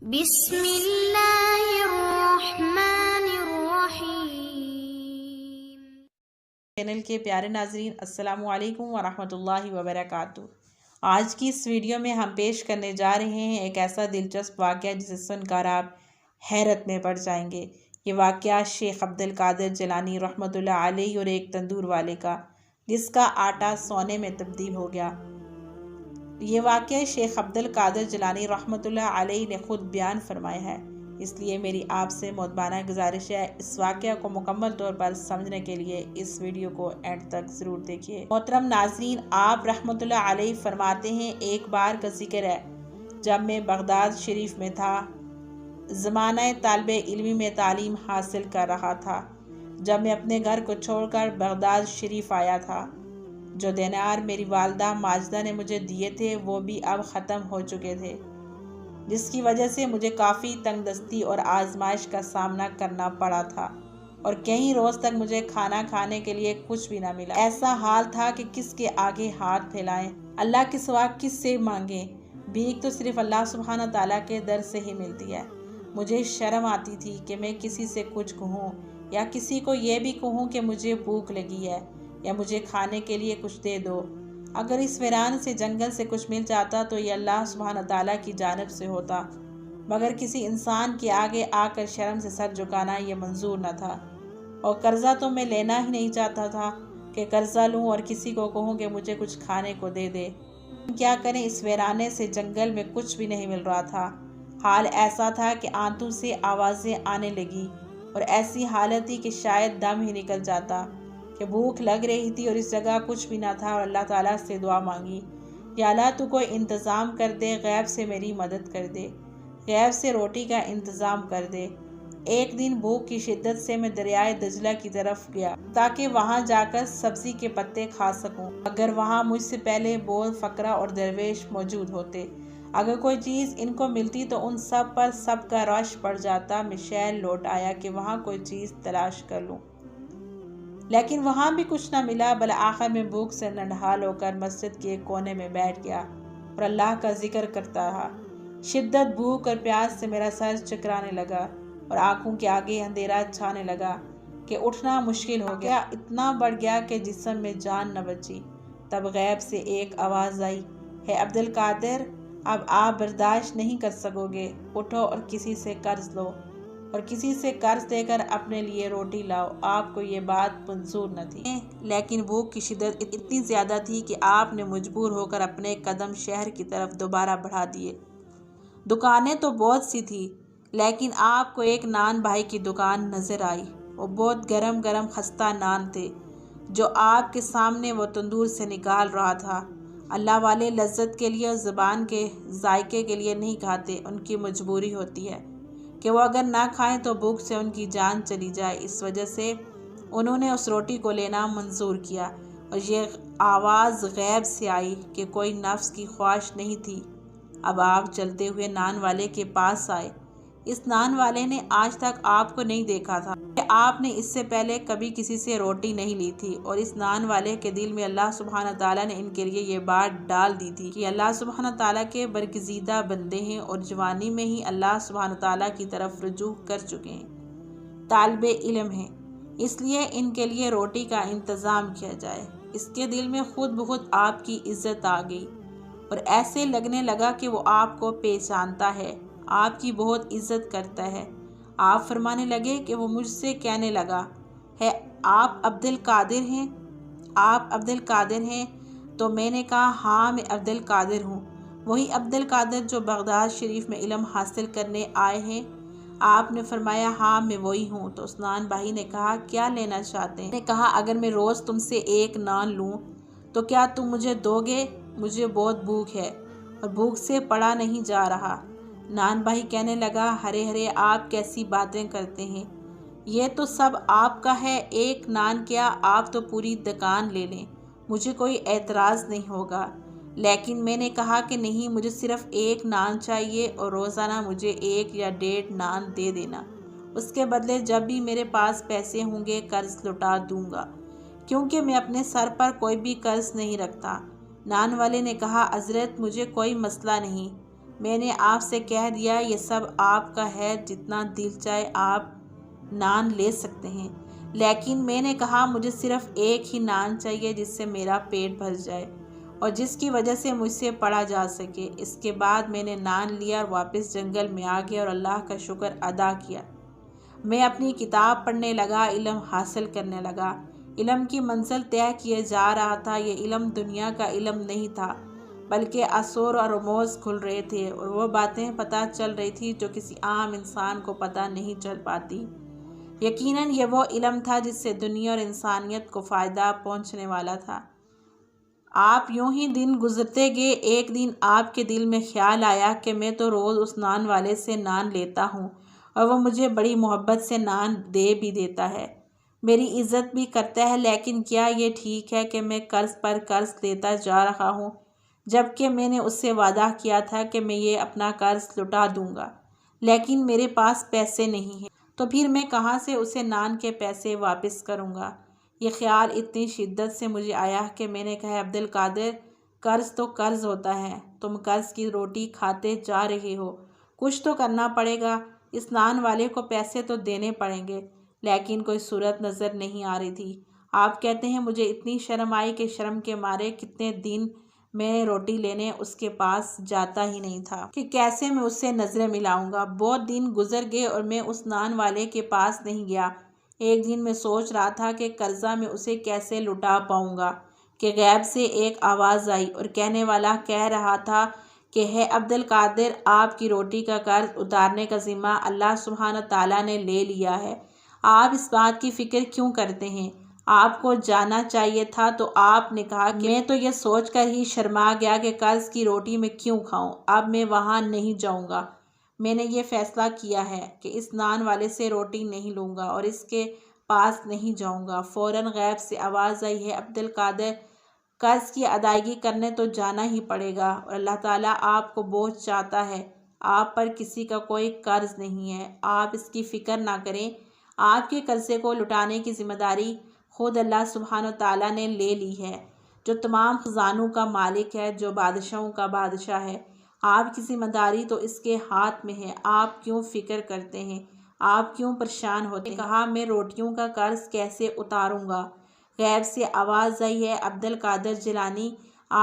بسم اللہ الرحمن الرحیم۔ چینل کے پیارے ناظرین، السلام علیکم ورحمۃ اللہ وبرکاتہ۔ آج کی اس ویڈیو میں ہم پیش کرنے جا رہے ہیں ایک ایسا دلچسپ واقعہ جسے سن کر آپ حیرت میں پڑ جائیں گے۔ یہ واقعہ شیخ عبدالقادر جیلانی رحمۃ اللہ علیہ اور ایک تندور والے کا، جس کا آٹا سونے میں تبدیل ہو گیا۔ یہ واقعہ شیخ عبدالقادر جیلانی رحمۃ اللہ علیہ نے خود بیان فرمایا ہے، اس لیے میری آپ سے مؤدبانہ گزارش ہے اس واقعہ کو مکمل طور پر سمجھنے کے لیے اس ویڈیو کو اینڈ تک ضرور دیکھیے۔ محترم ناظرین، آپ رحمۃ اللہ علیہ فرماتے ہیں، ایک بار کا ذکر ہے جب میں بغداد شریف میں تھا، زمانہ طالب علمی میں تعلیم حاصل کر رہا تھا، جب میں اپنے گھر کو چھوڑ کر بغداد شریف آیا تھا۔ جو دینار میری والدہ ماجدہ نے مجھے دیے تھے وہ بھی اب ختم ہو چکے تھے، جس کی وجہ سے مجھے کافی تنگ دستی اور آزمائش کا سامنا کرنا پڑا تھا، اور کئی روز تک مجھے کھانا کھانے کے لیے کچھ بھی نہ ملا۔ ایسا حال تھا کہ کس کے آگے ہاتھ پھیلائیں، اللہ کے سوا کس سے مانگیں۔ بھیک تو صرف اللہ سبحانہ تعالیٰ کے در سے ہی ملتی ہے۔ مجھے شرم آتی تھی کہ میں کسی سے کچھ کہوں یا کسی کو یہ بھی کہوں کہ مجھے بھوک لگی ہے یا مجھے کھانے کے لیے کچھ دے دو۔ اگر اس ویران سے جنگل سے کچھ مل جاتا تو یہ اللہ سبحانہ تعالیٰ کی جانب سے ہوتا، مگر کسی انسان کے آگے آ کر شرم سے سر جھکانا یہ منظور نہ تھا۔ اور قرضہ تو میں لینا ہی نہیں چاہتا تھا کہ قرضہ لوں اور کسی کو کہوں کہ مجھے کچھ کھانے کو دے دے۔ کیا کریں، اس ویرانے سے جنگل میں کچھ بھی نہیں مل رہا تھا۔ حال ایسا تھا کہ آنتوں سے آوازیں آنے لگی اور ایسی حالت تھی کہ شاید دم ہی نکل جاتا، کہ بھوک لگ رہی تھی اور اس جگہ کچھ بھی نہ تھا، اور اللہ تعالیٰ سے دعا مانگی، یا اللہ تو کوئی انتظام کر دے، غیب سے میری مدد کر دے، غیب سے روٹی کا انتظام کر دے۔ ایک دن بھوک کی شدت سے میں دریائے دجلہ کی طرف گیا تاکہ وہاں جا کر سبزی کے پتے کھا سکوں، اگر وہاں مجھ سے پہلے بوڑھ فقرا اور درویش موجود ہوتے۔ اگر کوئی چیز ان کو ملتی تو ان سب پر سب کا رش پڑ جاتا۔ میں شہر لوٹ آیا کہ وہاں کوئی چیز تلاش کر لوں، لیکن وہاں بھی کچھ نہ ملا۔ بالآخر میں بھوک سے نڈھال ہو کر مسجد کے ایک کونے میں بیٹھ گیا اور اللہ کا ذکر کرتا رہا۔ شدت بھوک اور پیاس سے میرا سر چکرانے لگا اور آنکھوں کے آگے اندھیرا چھانے لگا کہ اٹھنا مشکل ہو گیا، اتنا بڑھ گیا کہ جسم میں جان نہ بچی۔ تب غیب سے ایک آواز آئی، ہے عبدالقادر، اب آپ برداشت نہیں کر سکو گے، اٹھو اور کسی سے قرض لو اور کسی سے قرض دے کر اپنے لیے روٹی لاؤ۔ آپ کو یہ بات منظور نہ تھی، لیکن بھوک کی شدت اتنی زیادہ تھی کہ آپ نے مجبور ہو کر اپنے قدم شہر کی طرف دوبارہ بڑھا دیے۔ دکانیں تو بہت سی تھی، لیکن آپ کو ایک نان بھائی کی دکان نظر آئی۔ وہ بہت گرم گرم خستہ نان تھے جو آپ کے سامنے وہ تندور سے نکال رہا تھا۔ اللہ والے لذت کے لیے اور زبان کے ذائقے کے لیے نہیں کھاتے، ان کی مجبوری ہوتی ہے کہ وہ اگر نہ کھائیں تو بھوک سے ان کی جان چلی جائے۔ اس وجہ سے انہوں نے اس روٹی کو لینا منظور کیا، اور یہ آواز غیب سے آئی کہ کوئی نفس کی خواہش نہیں تھی۔ اب آپ چلتے ہوئے نان والے کے پاس آئے۔ اس نان والے نے آج تک آپ کو نہیں دیکھا تھا، آپ نے اس سے پہلے کبھی کسی سے روٹی نہیں لی تھی، اور اس نان والے کے دل میں اللہ سبحانہ تعالیٰ نے ان کے لیے یہ بات ڈال دی تھی کہ اللہ سبحانہ تعالیٰ کے برگزیدہ بندے ہیں اور جوانی میں ہی اللہ سبحانہ تعالیٰ کی طرف رجوع کر چکے ہیں، طالب علم ہیں، اس لیے ان کے لیے روٹی کا انتظام کیا جائے۔ اس کے دل میں خود بخود آپ کی عزت آ گئی اور ایسے لگنے لگا کہ وہ آپ کو پہچانتا ہے، آپ کی بہت عزت کرتا ہے۔ آپ فرمانے لگے کہ وہ مجھ سے کہنے لگا، ہے آپ عبدالقادر ہیں؟ آپ عبدالقادر ہیں؟ تو میں نے کہا، ہاں میں عبدالقادر ہوں، وہی عبدالقادر جو بغداد شریف میں علم حاصل کرنے آئے ہیں۔ آپ نے فرمایا، ہاں میں وہی ہوں۔ تو اس نان بھائی نے کہا، کیا لینا چاہتے ہیں؟ میں نے کہا، اگر میں روز تم سے ایک نان لوں تو کیا تم مجھے دو گے؟ مجھے بہت بھوک ہے اور بھوک سے پڑا نہیں جا رہا۔ نان بھائی کہنے لگا، ہرے ہرے آپ کیسی باتیں کرتے ہیں، یہ تو سب آپ کا ہے، ایک نان کیا آپ تو پوری دکان لے لیں، مجھے کوئی اعتراض نہیں ہوگا۔ لیکن میں نے کہا کہ نہیں، مجھے صرف ایک نان چاہیے اور روزانہ مجھے 1 یا 1.5 نان دے دینا، اس کے بدلے جب بھی میرے پاس پیسے ہوں گے قرض لوٹا دوں گا، کیونکہ میں اپنے سر پر کوئی بھی قرض نہیں رکھتا۔ نان والے نے کہا، حضرت مجھے کوئی مسئلہ نہیں، میں نے آپ سے کہہ دیا یہ سب آپ کا ہے، جتنا دل چاہے آپ نان لے سکتے ہیں، لیکن میں نے کہا مجھے صرف ایک ہی نان چاہیے جس سے میرا پیٹ بھر جائے اور جس کی وجہ سے مجھ سے پڑھا جا سکے۔ اس کے بعد میں نے نان لیا اور واپس جنگل میں آ گیا اور اللہ کا شکر ادا کیا۔ میں اپنی کتاب پڑھنے لگا، علم حاصل کرنے لگا، علم کی منزل طے کیے جا رہا تھا۔ یہ علم دنیا کا علم نہیں تھا بلکہ اسرار اور رموز کھل رہے تھے اور وہ باتیں پتہ چل رہی تھی جو کسی عام انسان کو پتہ نہیں چل پاتی۔ یقیناً یہ وہ علم تھا جس سے دنیا اور انسانیت کو فائدہ پہنچنے والا تھا۔ آپ یوں ہی دن گزرتے گئے۔ ایک دن آپ کے دل میں خیال آیا کہ میں تو روز اس نان والے سے نان لیتا ہوں اور وہ مجھے بڑی محبت سے نان دے بھی دیتا ہے، میری عزت بھی کرتا ہے، لیکن کیا یہ ٹھیک ہے کہ میں قرض پر قرض لیتا جا رہا ہوں جبکہ میں نے اس سے وعدہ کیا تھا کہ میں یہ اپنا قرض لوٹا دوں گا، لیکن میرے پاس پیسے نہیں ہیں، تو پھر میں کہاں سے اسے نان کے پیسے واپس کروں گا؟ یہ خیال اتنی شدت سے مجھے آیا کہ میں نے کہا عبد القادر، قرض تو قرض ہوتا ہے، تم قرض کی روٹی کھاتے جا رہے ہو، کچھ تو کرنا پڑے گا، اس نان والے کو پیسے تو دینے پڑیں گے، لیکن کوئی صورت نظر نہیں آ رہی تھی۔ آپ کہتے ہیں مجھے اتنی شرم آئی کہ شرم کے مارے کتنے دن میں روٹی لینے اس کے پاس جاتا ہی نہیں تھا کہ کیسے میں اس سے نظریں ملاؤں گا۔ بہت دن گزر گئے اور میں اس نان والے کے پاس نہیں گیا۔ ایک دن میں سوچ رہا تھا کہ قرضہ میں اسے کیسے لٹا پاؤں گا کہ غیب سے ایک آواز آئی اور کہنے والا کہہ رہا تھا کہ ہے عبد القادر، آپ کی روٹی کا قرض اتارنے کا ذمہ اللہ سبحانہ تعالیٰ نے لے لیا ہے، آپ اس بات کی فکر کیوں کرتے ہیں؟ آپ کو جانا چاہیے تھا۔ تو آپ نے کہا کہ میں تو یہ سوچ کر ہی شرما گیا کہ قرض کی روٹی میں کیوں کھاؤں، اب میں وہاں نہیں جاؤں گا، میں نے یہ فیصلہ کیا ہے کہ اس نان والے سے روٹی نہیں لوں گا اور اس کے پاس نہیں جاؤں گا۔ فوراً غیب سے آواز آئی ہے عبد القادر، قرض کی ادائیگی کرنے تو جانا ہی پڑے گا اور اللہ تعالیٰ آپ کو بوجھ چاہتا ہے، آپ پر کسی کا کوئی قرض نہیں ہے، آپ اس کی فکر نہ کریں، آپ کے قرضے کو لٹانے کی ذمہ داری خود اللہ سبحانہ تعالیٰ نے لے لی ہے، جو تمام خزانوں کا مالک ہے، جو بادشاہوں کا بادشاہ ہے، آپ کی ذمہ داری تو اس کے ہاتھ میں ہے، آپ کیوں فکر کرتے ہیں، آپ کیوں پریشان ہوتے ہیں؟ کہا میں روٹیوں کا قرض کیسے اتاروں گا؟ غیب سے آواز آئی ہے عبد القادر جیلانی،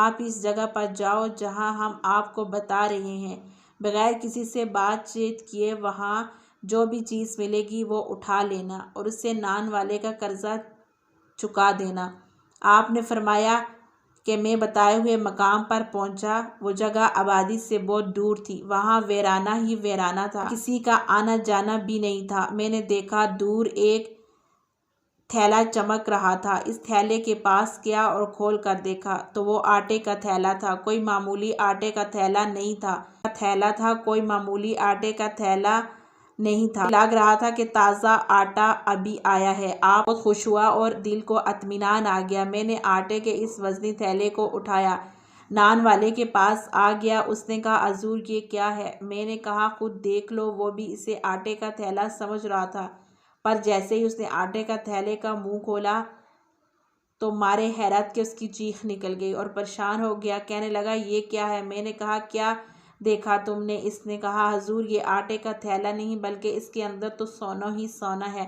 آپ اس جگہ پر جاؤ جہاں ہم آپ کو بتا رہے ہیں، بغیر کسی سے بات چیت کیے وہاں جو بھی چیز ملے گی وہ اٹھا لینا اور اس سے نان والے کا قرضہ چکا دینا۔ آپ نے فرمایا کہ میں بتائے ہوئے مقام پر پہنچا۔ وہ جگہ آبادی سے بہت دور تھی، وہاں ویرانہ ہی ویرانہ تھا، کسی کا آنا جانا بھی نہیں تھا۔ میں نے دیکھا دور ایک تھیلا چمک رہا تھا، اس تھیلے کے پاس گیا اور کھول کر دیکھا تو وہ آٹے کا تھیلا تھا، کوئی معمولی آٹے کا تھیلا نہیں تھا، کوئی معمولی آٹے کا تھیلا نہیں تھا، لگ رہا تھا کہ تازہ آٹا ابھی آیا ہے۔ آپ بہت خوش ہوا اور دل کو اطمینان آ گیا۔ میں نے آٹے کے اس وزنی تھیلے کو اٹھایا، نان والے کے پاس آ گیا۔ اس نے کہا حضور یہ کیا ہے؟ میں نے کہا خود دیکھ لو۔ وہ بھی اسے آٹے کا تھیلا سمجھ رہا تھا، پر جیسے ہی اس نے آٹے کا تھیلے کا منہ کھولا تو مارے حیرت کے اس کی چیخ نکل گئی اور پریشان ہو گیا، کہنے لگا یہ کیا ہے؟ میں نے کہا کیا دیکھا تم نے؟ اس نے کہا حضور یہ آٹے کا تھیلا نہیں بلکہ اس کے اندر تو سونا ہی سونا ہے۔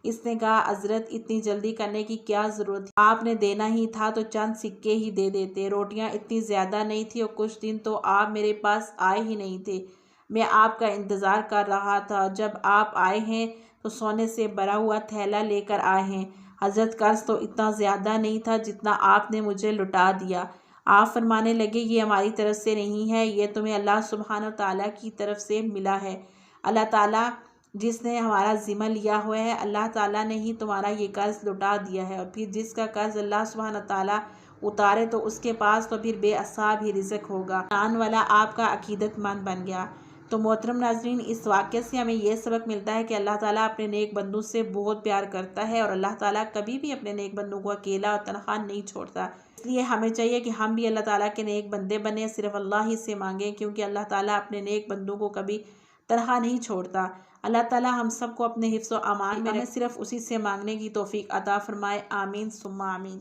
اس نے کہا حضرت اتنی جلدی کرنے کی کیا ضرورت تھی؟ آپ نے دینا ہی تھا تو چند سکے ہی دے دیتے، روٹیاں اتنی زیادہ نہیں تھی اور کچھ دن تو آپ میرے پاس آئے ہی نہیں تھے، میں آپ کا انتظار کر رہا تھا، جب آپ آئے ہیں تو سونے سے بھرا ہوا تھیلا لے کر آئے ہیں۔ حضرت قرض تو اتنا زیادہ نہیں تھا جتنا آپ نے مجھے لٹا دیا۔ آپ فرمانے لگے یہ ہماری طرف سے نہیں ہے، یہ تمہیں اللہ سبحانہ تعالیٰ کی طرف سے ملا ہے، اللہ تعالیٰ جس نے ہمارا ذمہ لیا ہوا ہے، اللہ تعالیٰ نے ہی تمہارا یہ قرض لٹا دیا ہے، اور پھر جس کا قرض اللہ سبحانہ تعالیٰ اتارے تو اس کے پاس تو پھر بے حساب ہی رزق ہوگا۔ نان والا آپ کا عقیدت مند بن گیا۔ تو محترم ناظرین، اس واقعے سے ہمیں یہ سبق ملتا ہے کہ اللہ تعالیٰ اپنے نیک بندوں سے بہت پیار کرتا ہے اور اللہ تعالیٰ کبھی بھی اپنے نیک بندوں کو اکیلا اور تنہا نہیں چھوڑتا۔ اس لیے ہمیں چاہیے کہ ہم بھی اللہ تعالیٰ کے نیک بندے بنیں، صرف اللہ ہی سے مانگیں، کیونکہ اللہ تعالیٰ اپنے نیک بندوں کو کبھی تنہا نہیں چھوڑتا۔ اللہ تعالیٰ ہم سب کو اپنے حفظ و امان میں صرف اسی سے مانگنے کی توفیق عطا فرمائے، آمین ثم آمین۔